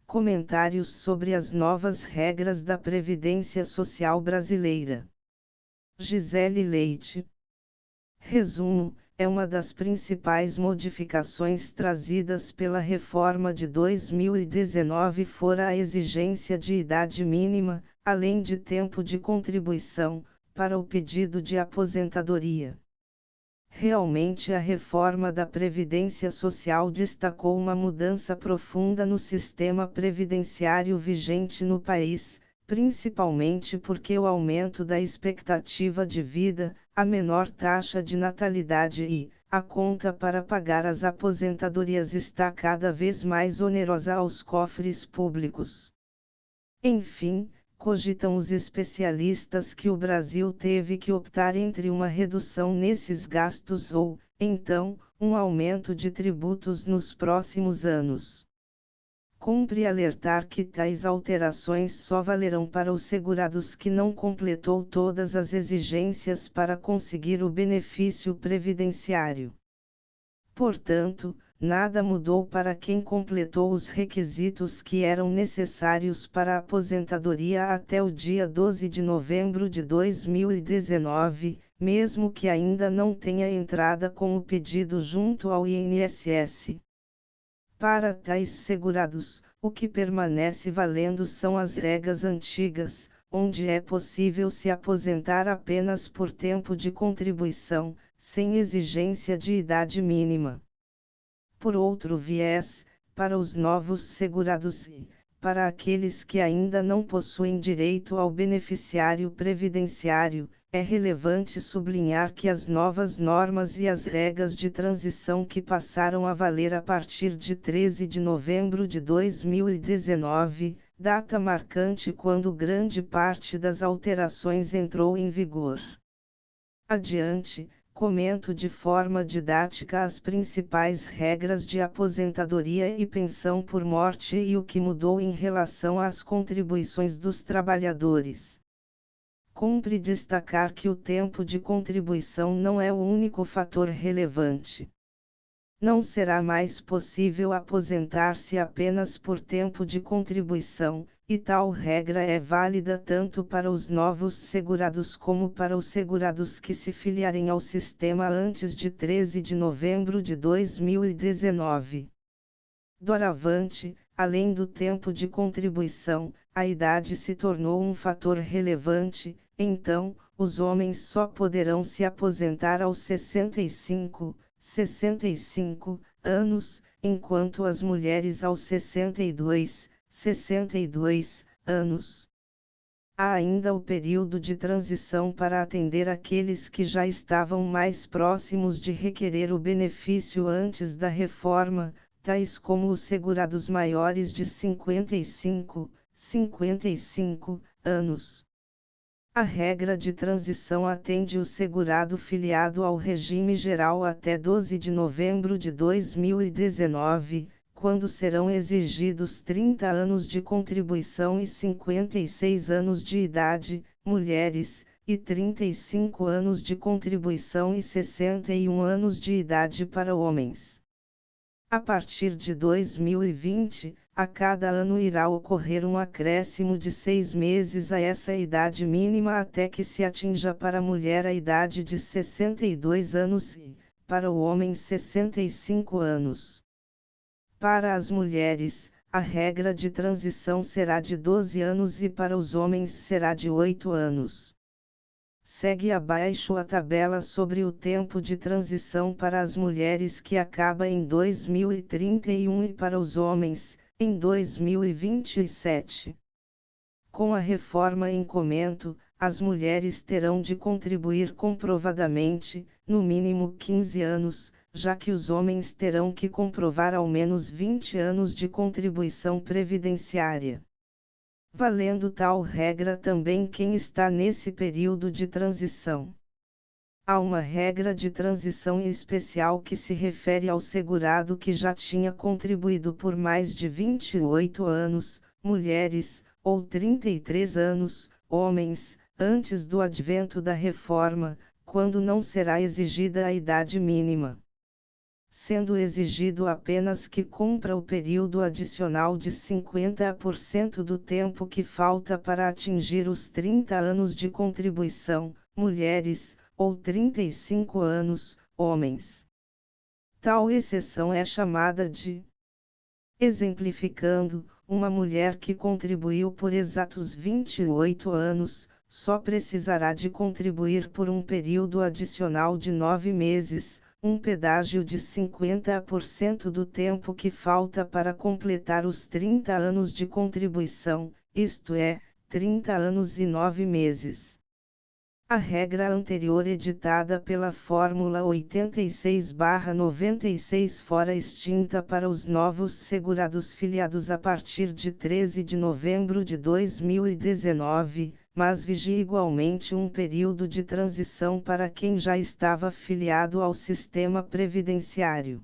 Comentários sobre as novas regras da Previdência Social brasileira. Gisele Leite. Resumo: é uma das principais modificações trazidas pela reforma de 2019 fora a exigência de idade mínima, além de tempo de contribuição, para o pedido de aposentadoria. Realmente a reforma da Previdência Social destacou uma mudança profunda no sistema previdenciário vigente no país, principalmente porque o aumento da expectativa de vida, a menor taxa de natalidade e a conta para pagar as aposentadorias está cada vez mais onerosa aos cofres públicos. Enfim, cogitam os especialistas que o Brasil teve que optar entre uma redução nesses gastos ou, então, um aumento de tributos nos próximos anos. Cumpre alertar que tais alterações só valerão para os segurados que não completou todas as exigências para conseguir o benefício previdenciário. Portanto, nada mudou para quem completou os requisitos que eram necessários para a aposentadoria até o dia 12 de novembro de 2019, mesmo que ainda não tenha entrada com o pedido junto ao INSS. Para tais segurados, o que permanece valendo são as regras antigas, onde é possível se aposentar apenas por tempo de contribuição, sem exigência de idade mínima. Por outro viés, para os novos segurados e, para aqueles que ainda não possuem direito ao beneficiário previdenciário, é relevante sublinhar que as novas normas e as regras de transição que passaram a valer a partir de 13 de novembro de 2019, data marcante quando grande parte das alterações entrou em vigor. Adiante, comento de forma didática as principais regras de aposentadoria e pensão por morte e o que mudou em relação às contribuições dos trabalhadores. Cumpre destacar que o tempo de contribuição não é o único fator relevante. Não será mais possível aposentar-se apenas por tempo de contribuição, e tal regra é válida tanto para os novos segurados como para os segurados que se filiarem ao sistema antes de 13 de novembro de 2019. Doravante, além do tempo de contribuição, a idade se tornou um fator relevante, então, os homens só poderão se aposentar aos 65 anos, enquanto as mulheres aos 62 anos. Há ainda o período de transição para atender aqueles que já estavam mais próximos de requerer o benefício antes da reforma, tais como os segurados maiores de 55 anos. A regra de transição atende o segurado filiado ao regime geral até 12 de novembro de 2019, quando serão exigidos 30 anos de contribuição e 56 anos de idade, mulheres, e 35 anos de contribuição e 61 anos de idade para homens. A partir de 2020, a cada ano irá ocorrer um acréscimo de 6 meses a essa idade mínima até que se atinja para a mulher a idade de 62 anos e, para o homem 65 anos. Para as mulheres, a regra de transição será de 12 anos e para os homens será de 8 anos. Segue abaixo a tabela sobre o tempo de transição para as mulheres que acaba em 2031 e para os homens, em 2027. Com a reforma em comento, as mulheres terão de contribuir comprovadamente, no mínimo 15 anos, já que os homens terão que comprovar ao menos 20 anos de contribuição previdenciária. Valendo tal regra também quem está nesse período de transição. Há uma regra de transição especial que se refere ao segurado que já tinha contribuído por mais de 28 anos, mulheres, ou 33 anos, homens, antes do advento da reforma, quando não será exigida a idade mínima. sendo exigido apenas que cumpra o período adicional de 50% do tempo que falta para atingir os 30 anos de contribuição, mulheres, ou 35 anos, homens. Tal exceção é chamada de. Exemplificando, uma mulher que contribuiu por exatos 28 anos, só precisará de contribuir por um período adicional de 9 meses, um pedágio de 50% do tempo que falta para completar os 30 anos de contribuição, isto é, 30 anos e 9 meses. A regra anterior editada pela Fórmula 86/96 fora extinta para os novos segurados filiados a partir de 13 de novembro de 2019, mas vigia igualmente um período de transição para quem já estava filiado ao sistema previdenciário.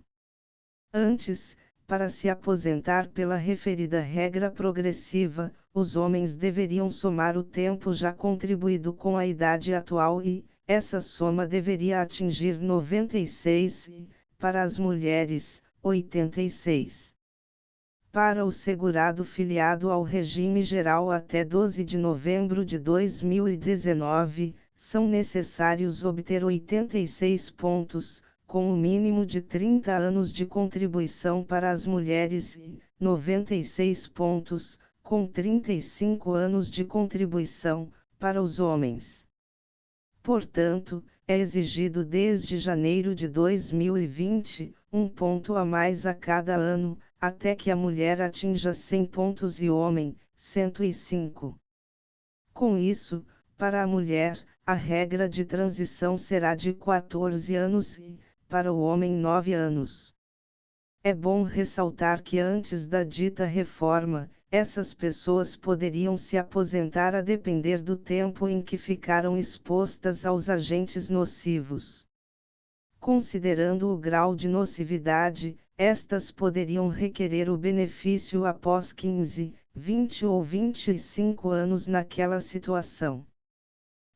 Antes, para se aposentar pela referida regra progressiva, os homens deveriam somar o tempo já contribuído com a idade atual e, essa soma deveria atingir 96 e, para as mulheres, 86. Para o segurado filiado ao regime geral até 12 de novembro de 2019, são necessários obter 86 pontos, com o mínimo de 30 anos de contribuição para as mulheres e 96 pontos, com 35 anos de contribuição, para os homens. Portanto, é exigido desde janeiro de 2020, um ponto a mais a cada ano, até que a mulher atinja 100 pontos e o homem, 105. Com isso, para a mulher, a regra de transição será de 14 anos e, para o homem 9 anos. É bom ressaltar que antes da dita reforma, essas pessoas poderiam se aposentar a depender do tempo em que ficaram expostas aos agentes nocivos. Considerando o grau de nocividade, estas poderiam requerer o benefício após 15, 20 ou 25 anos naquela situação.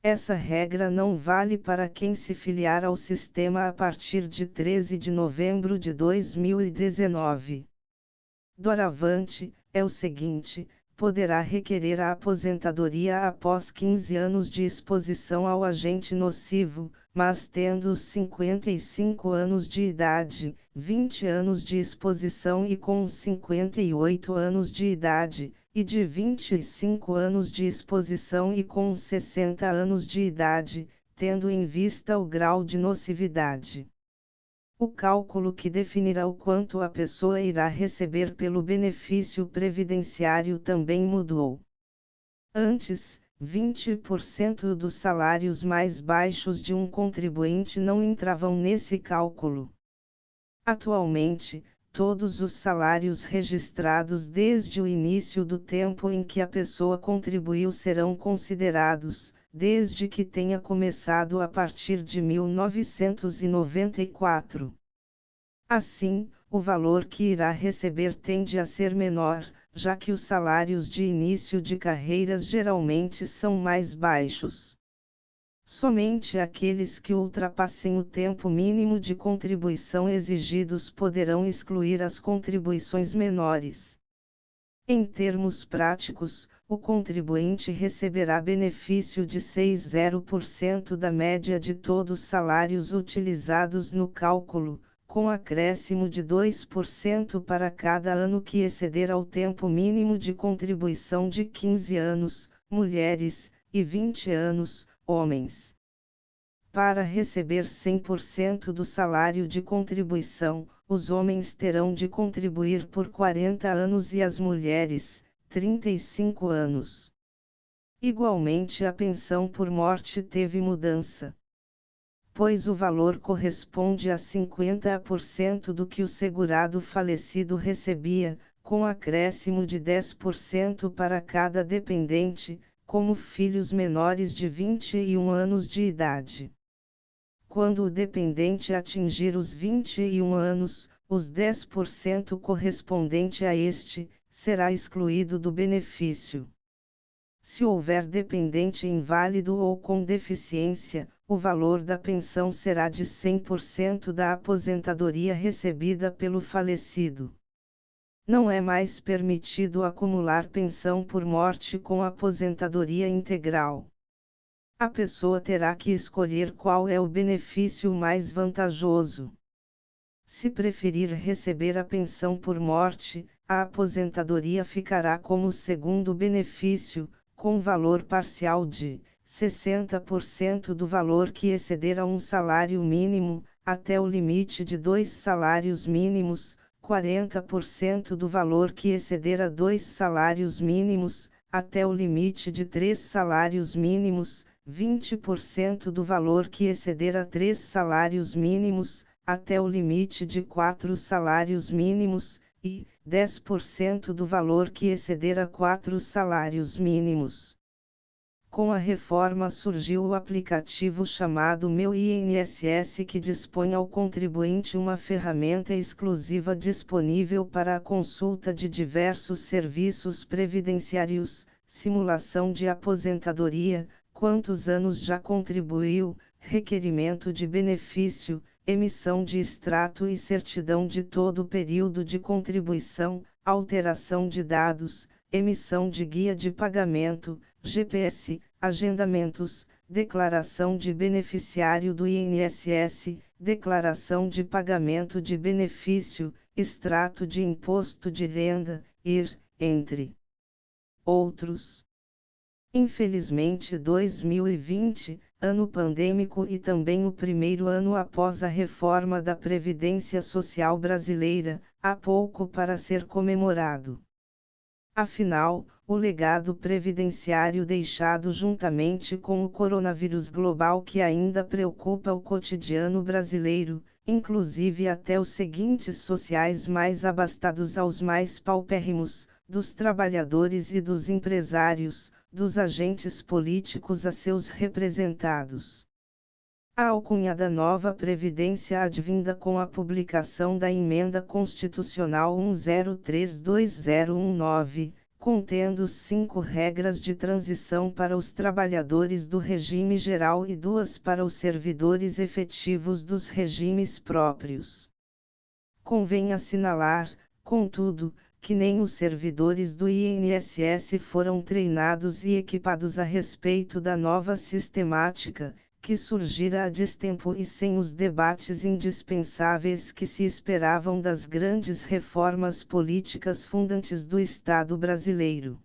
Essa regra não vale para quem se filiar ao sistema a partir de 13 de novembro de 2019. Doravante, é o seguinte: poderá requerer a aposentadoria após 15 anos de exposição ao agente nocivo, mas tendo 55 anos de idade, 20 anos de exposição e com 58 anos de idade, e de 25 anos de exposição e com 60 anos de idade, tendo em vista o grau de nocividade. O cálculo que definirá o quanto a pessoa irá receber pelo benefício previdenciário também mudou. Antes, 20% dos salários mais baixos de um contribuinte não entravam nesse cálculo. Atualmente, todos os salários registrados desde o início do tempo em que a pessoa contribuiu serão considerados, desde que tenha começado a partir de 1994. Assim, o valor que irá receber tende a ser menor, já que os salários de início de carreiras geralmente são mais baixos. Somente aqueles que ultrapassem o tempo mínimo de contribuição exigidos poderão excluir as contribuições menores. Em termos práticos, o contribuinte receberá benefício de 60% da média de todos os salários utilizados no cálculo, com acréscimo de 2% para cada ano que exceder ao tempo mínimo de contribuição de 15 anos, mulheres, e 20 anos, homens. Para receber 100% do salário de contribuição, os homens terão de contribuir por 40 anos e as mulheres, 35 anos. Igualmente, a pensão por morte teve mudança, pois o valor corresponde a 50% do que o segurado falecido recebia, com acréscimo de 10% para cada dependente, como filhos menores de 21 anos de idade. Quando o dependente atingir os 21 anos, os 10% correspondente a este, será excluído do benefício. Se houver dependente inválido ou com deficiência, o valor da pensão será de 100% da aposentadoria recebida pelo falecido. Não é mais permitido acumular pensão por morte com aposentadoria integral. A pessoa terá que escolher qual é o benefício mais vantajoso. Se preferir receber a pensão por morte, a aposentadoria ficará como segundo benefício, com valor parcial de 60% do valor que exceder a um salário mínimo, até o limite de 2 salários mínimos, 40% do valor que exceder a 2 salários mínimos, até o limite de 3 salários mínimos, 20% do valor que exceder a 3 salários mínimos, até o limite de 4 salários mínimos, e 10% do valor que exceder a 4 salários mínimos. Com a reforma surgiu o aplicativo chamado Meu INSS, que dispõe ao contribuinte uma ferramenta exclusiva disponível para a consulta de diversos serviços previdenciários, simulação de aposentadoria, quantos anos já contribuiu, requerimento de benefício, emissão de extrato e certidão de todo o período de contribuição, alteração de dados, emissão de guia de pagamento, GPS, agendamentos, declaração de beneficiário do INSS, declaração de pagamento de benefício, extrato de imposto de renda, IR, entre outros. Infelizmente 2020, ano pandêmico e também o primeiro ano após a reforma da Previdência Social brasileira, há pouco para ser comemorado. Afinal, o legado previdenciário deixado juntamente com o coronavírus global que ainda preocupa o cotidiano brasileiro, inclusive até os seguintes sociais mais abastados aos mais paupérrimos, dos trabalhadores e dos empresários, dos agentes políticos a seus representados. A alcunha da nova Previdência advinda com a publicação da Emenda Constitucional 103219, contendo 5 regras de transição para os trabalhadores do regime geral e 2 para os servidores efetivos dos regimes próprios. Convém assinalar, contudo, que nem os servidores do INSS foram treinados e equipados a respeito da nova sistemática, que surgira a destempo e sem os debates indispensáveis que se esperavam das grandes reformas políticas fundantes do Estado brasileiro.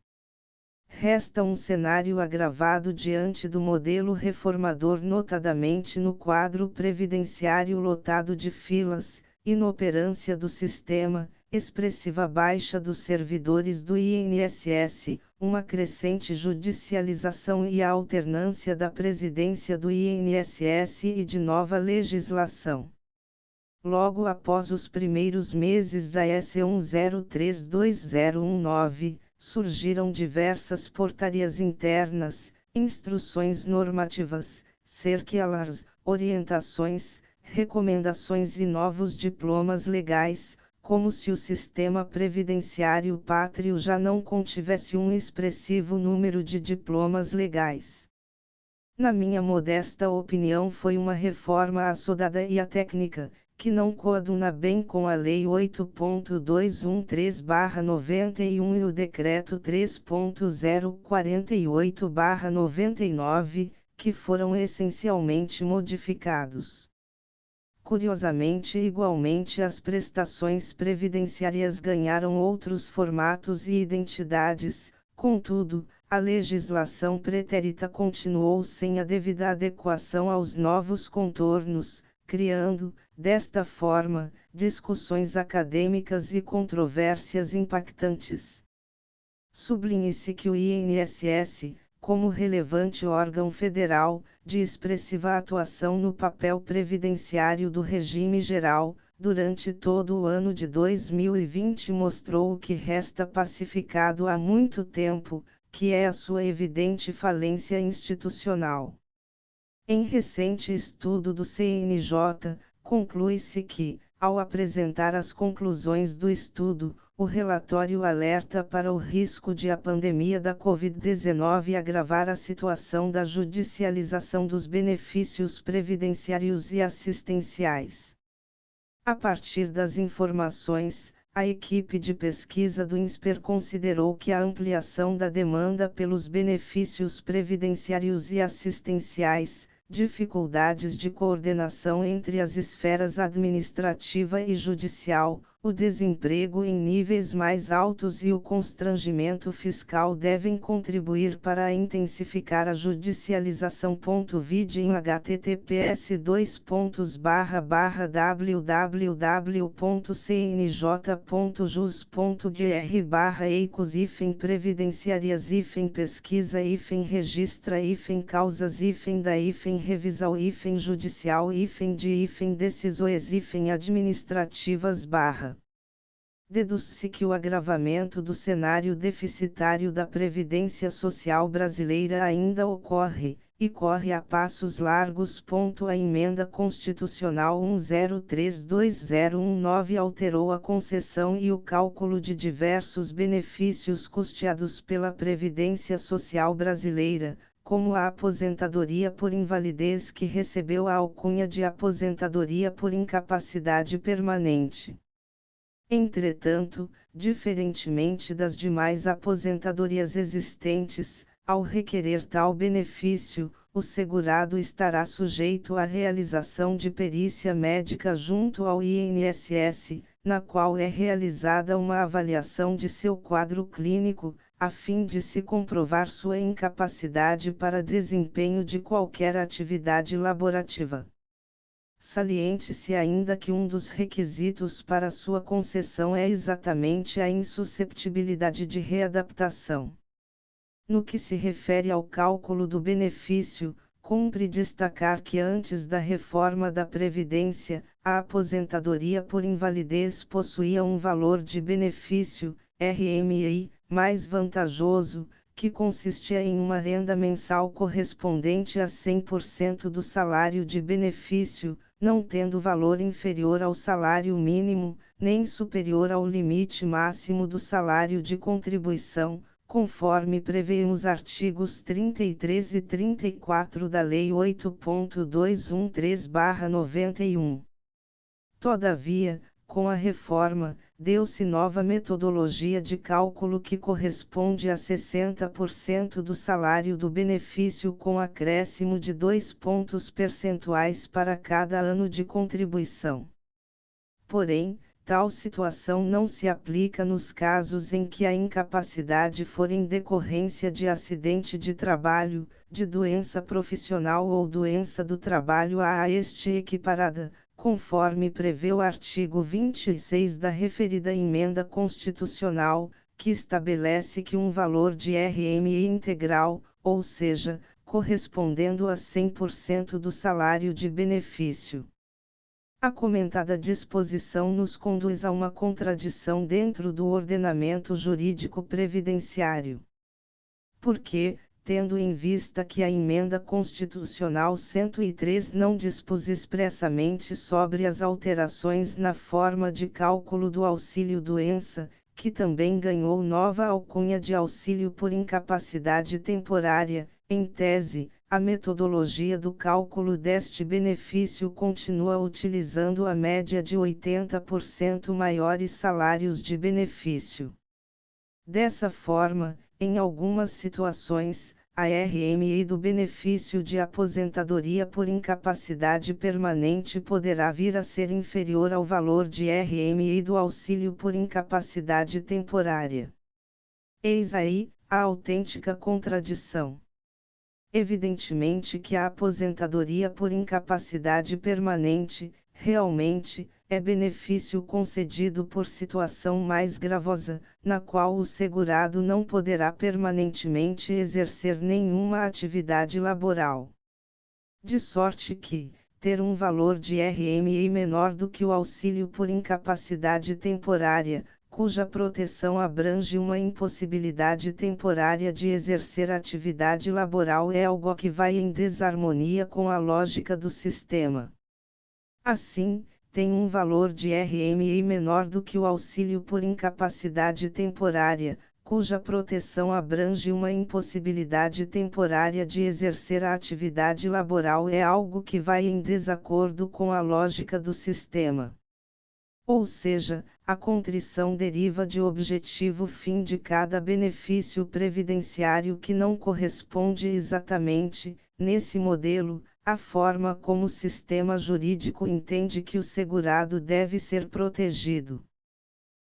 Resta um cenário agravado diante do modelo reformador, notadamente no quadro previdenciário lotado de filas, inoperância do sistema, expressiva baixa dos servidores do INSS, uma crescente judicialização e a alternância da presidência do INSS e de nova legislação. Logo após os primeiros meses da S 10322019, surgiram diversas portarias internas, instruções normativas, circulars, orientações, recomendações e novos diplomas legais, como se o sistema previdenciário pátrio já não contivesse um expressivo número de diplomas legais. Na minha modesta opinião, foi uma reforma assodada e atécnica, que não coaduna bem com a Lei 8.213/91 e o Decreto 3.048/99, que foram essencialmente modificados. Curiosamente, igualmente as prestações previdenciárias ganharam outros formatos e identidades, contudo, a legislação pretérita continuou sem a devida adequação aos novos contornos, criando, desta forma, discussões acadêmicas e controvérsias impactantes. Sublinhe-se que o INSS, como relevante órgão federal, de expressiva atuação no papel previdenciário do regime geral, durante todo o ano de 2020 mostrou o que resta pacificado há muito tempo, que é a sua evidente falência institucional. Em recente estudo do CNJ, conclui-se que, Ao apresentar as conclusões do estudo, o relatório alerta para o risco de a pandemia da Covid-19 agravar a situação da judicialização dos benefícios previdenciários e assistenciais. A partir das informações, a equipe de pesquisa do INSPER considerou que a ampliação da demanda pelos benefícios previdenciários e assistenciais, dificuldades de coordenação entre as esferas administrativa e judicial, o desemprego em níveis mais altos e o constrangimento fiscal devem contribuir para intensificar a judicialização. Vide em https://www.cnj.jus.gr/eicos previdenciárias pesquisa registra causas da revisão judicial de decisões administrativas Deduz-se que o agravamento do cenário deficitário da Previdência Social brasileira ainda ocorre, e corre a passos largos. A Emenda Constitucional 103219 alterou a concessão e o cálculo de diversos benefícios custeados pela Previdência Social brasileira, como a aposentadoria por invalidez, que recebeu a alcunha de aposentadoria por incapacidade permanente. Entretanto, diferentemente das demais aposentadorias existentes, ao requerer tal benefício, o segurado estará sujeito à realização de perícia médica junto ao INSS, na qual é realizada uma avaliação de seu quadro clínico, a fim de se comprovar sua incapacidade para desempenho de qualquer atividade laborativa. Saliente-se ainda que um dos requisitos para sua concessão é exatamente a insusceptibilidade de readaptação. No que se refere ao cálculo do benefício, cumpre destacar que antes da reforma da Previdência, a aposentadoria por invalidez possuía um valor de benefício, RMI, mais vantajoso, que consistia em uma renda mensal correspondente a 100% do salário de benefício, não tendo valor inferior ao salário mínimo, nem superior ao limite máximo do salário de contribuição, conforme prevêem os artigos 33 e 34 da Lei 8.213/91. Todavia, com a reforma, deu-se nova metodologia de cálculo que corresponde a 60% do salário do benefício com acréscimo de 2 pontos percentuais para cada ano de contribuição. Porém, tal situação não se aplica nos casos em que a incapacidade for em decorrência de acidente de trabalho, de doença profissional ou doença do trabalho a este equiparada, conforme prevê o artigo 26 da referida Emenda Constitucional, que estabelece que um valor de RMI integral, ou seja, correspondendo a 100% do salário de benefício. A comentada disposição nos conduz a uma contradição dentro do ordenamento jurídico previdenciário. Porque, tendo em vista que a Emenda Constitucional 103 não dispôs expressamente sobre as alterações na forma de cálculo do auxílio-doença, que também ganhou nova alcunha de auxílio por incapacidade temporária, em tese, a metodologia do cálculo deste benefício continua utilizando a média de 80% maiores salários de benefício. Dessa forma, em algumas situações, a RMI do benefício de aposentadoria por incapacidade permanente poderá vir a ser inferior ao valor de RMI do auxílio por incapacidade temporária. Eis aí a autêntica contradição. Evidentemente que a aposentadoria por incapacidade permanente, realmente, é benefício concedido por situação mais gravosa, na qual o segurado não poderá permanentemente exercer nenhuma atividade laboral. De sorte que, ter um valor de RMI menor do que o auxílio por incapacidade temporária, cuja proteção abrange uma impossibilidade temporária de exercer atividade laboral, é algo que vai em desarmonia com a lógica do sistema. Assim, tem um valor de RMI menor do que o auxílio por incapacidade temporária, cuja proteção abrange uma impossibilidade temporária de exercer a atividade laboral, é algo que vai em desacordo com a lógica do sistema. Ou seja, a contrição deriva de objetivo fim de cada benefício previdenciário que não corresponde exatamente, nesse modelo, à forma como o sistema jurídico entende que o segurado deve ser protegido.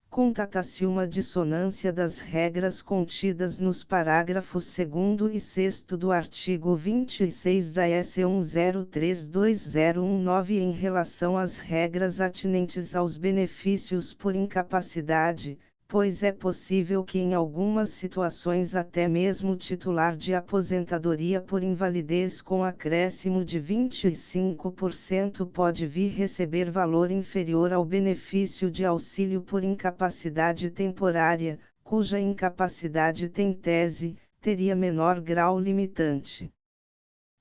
Constata-se uma dissonância das regras contidas nos parágrafos 2º e 6º do artigo 26 da S. 1032/2019 em relação às regras atinentes aos benefícios por incapacidade, pois é possível que em algumas situações até mesmo o titular de aposentadoria por invalidez com acréscimo de 25% pode vir receber valor inferior ao benefício de auxílio por incapacidade temporária, cuja incapacidade tem tese, teria menor grau limitante.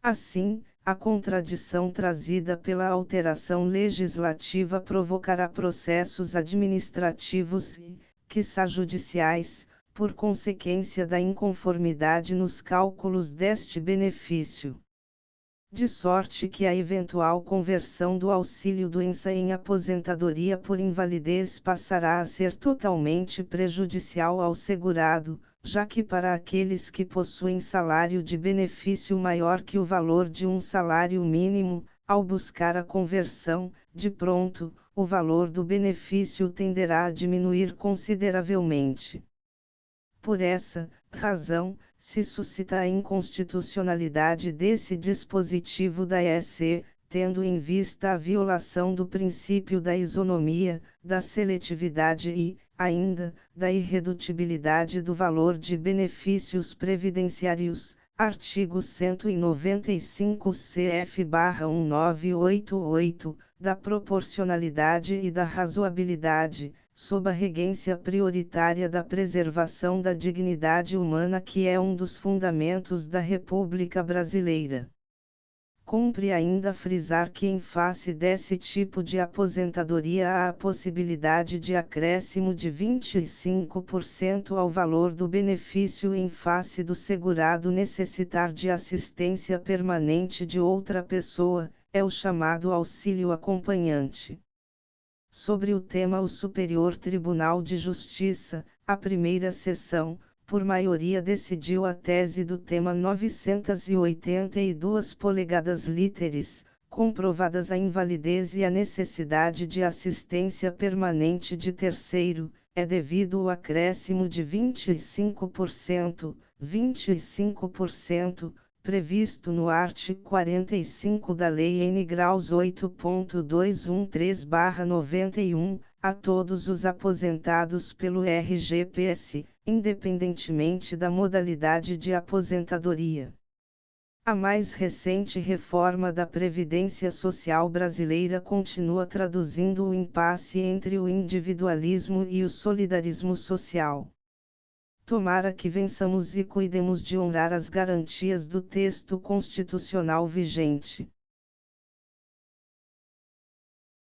Assim, a contradição trazida pela alteração legislativa provocará processos administrativos e, quiçá judiciais, por consequência da inconformidade nos cálculos deste benefício. De sorte que a eventual conversão do auxílio-doença em aposentadoria por invalidez passará a ser totalmente prejudicial ao segurado, já que para aqueles que possuem salário de benefício maior que o valor de um salário mínimo, ao buscar a conversão, de pronto, o valor do benefício tenderá a diminuir consideravelmente. Por essa razão, se suscita a inconstitucionalidade desse dispositivo da EC, tendo em vista a violação do princípio da isonomia, da seletividade e, ainda, da irredutibilidade do valor de benefícios previdenciários. Artigo 195 CF/1988, da proporcionalidade e da razoabilidade, sob a regência prioritária da preservação da dignidade humana, que é um dos fundamentos da República Brasileira. Cumpre ainda frisar que em face desse tipo de aposentadoria há a possibilidade de acréscimo de 25% ao valor do benefício em face do segurado necessitar de assistência permanente de outra pessoa, é o chamado auxílio acompanhante. Sobre o tema, o Superior Tribunal de Justiça, a primeira sessão, por maioria decidiu a tese do tema 982 polegadas literis, comprovadas a invalidez e a necessidade de assistência permanente de terceiro, é devido o acréscimo de 25%, previsto no artigo 45 da Lei N. Graus 8.213/91, a todos os aposentados pelo RGPS, independentemente da modalidade de aposentadoria. A mais recente reforma da Previdência Social brasileira continua traduzindo o impasse entre o individualismo e o solidarismo social. Tomara que vençamos e cuidemos de honrar as garantias do texto constitucional vigente.